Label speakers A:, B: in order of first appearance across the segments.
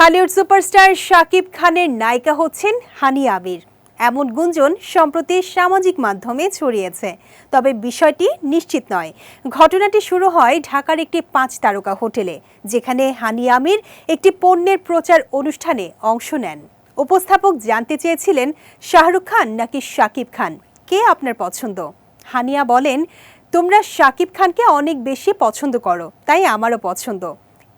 A: Dhallywood superstar Shakib খানের নায়িকা হচ্ছেন হানিয়া আবির। এমন গুঞ্জন সম্প্রতি সামাজিক মাধ্যমে ছড়িয়েছে, তবে বিষয়টি নিশ্চিত নয়। ঘটনাটি শুরু হয় ঢাকার একটি 5 তারকা হোটেলে, যেখানে হানিয়া আমির একটি পণ্যের প্রচার অনুষ্ঠানে অংশ নেন। উপস্থাপক জানতে চেয়েছিলেন, শাহরুখ খান নাকি শাকিব খান, কে আপনার পছন্দ? হানিয়া বলেন, তোমরা শাকিব খানকে অনেক বেশি পছন্দ করো, তাই আমারও পছন্দ।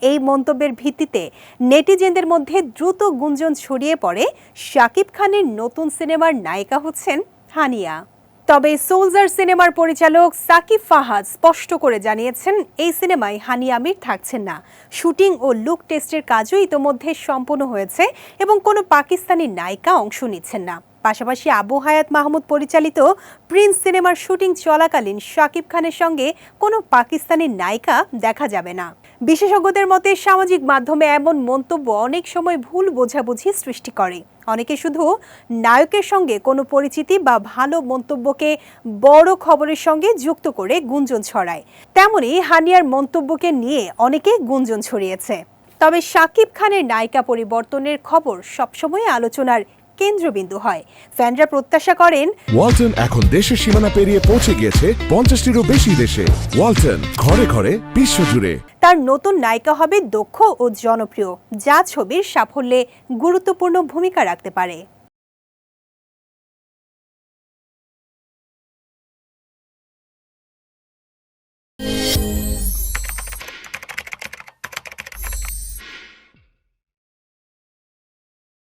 A: এই মন্তব্যের ভিত্তিতে নেটিজেনদের মধ্যে দ্রুত গুঞ্জন ছড়িয়ে পড়ে শাকিব খানের নতুন সিনেমার নায়িকা হচ্ছেন হানিয়া। তবে সোলজার সিনেমার পরিচালক সাকিব ফাহাদ স্পষ্ট করে জানিয়েছেন, এই সিনেমায় হানিয়া আমির থাকছেন না। শুটিং ও লুক টেস্টের কাজও ইতোমধ্যে সম্পন্ন হয়েছে এবং কোনো পাকিস্তানি নায়িকা অংশ নিচ্ছেন না। পাশাপাশি আবু হায়াত মাহমুদ পরিচালিত প্রিন্স সিনেমার শুটিং চলাকালীন শাকিব খানের সঙ্গে কোনো পাকিস্তানি নায়িকা দেখা যাবে না। বিশেষজ্ঞদের মতে, সামাজিক মাধ্যমে এমন মন্তব্য অনেক সময় ভুল বোঝাবুঝি সৃষ্টি করে। অনেকে শুধু নায়কের সঙ্গে কোনো পরিচিতি বা ভালো মন্তব্যকে বড় খবরের সঙ্গে যুক্ত করে গুঞ্জন ছড়ায়। তেমনি হানিয়ার মন্তব্যকে নিয়ে অনেকে গুঞ্জন ছড়িয়েছে। তবে শাকিব খানের নায়িকা পরিবর্তনের খবর সবসময় আলোচনার কেন্দ্রবিন্দু হয়। ফ্যানরা প্রত্যাশা করেন,
B: ওয়ালটন এখন দেশের সীমানা পেরিয়ে পৌঁছে গিয়েছে 50টিরও বেশি দেশে। ওয়ালটন, ঘরে ঘরে বিশ্বজুড়ে।
A: তার নতুন নায়িকা হবে দক্ষ ও জনপ্রিয়, যা ছবির সাফল্যে গুরুত্বপূর্ণ ভূমিকা রাখতে পারে।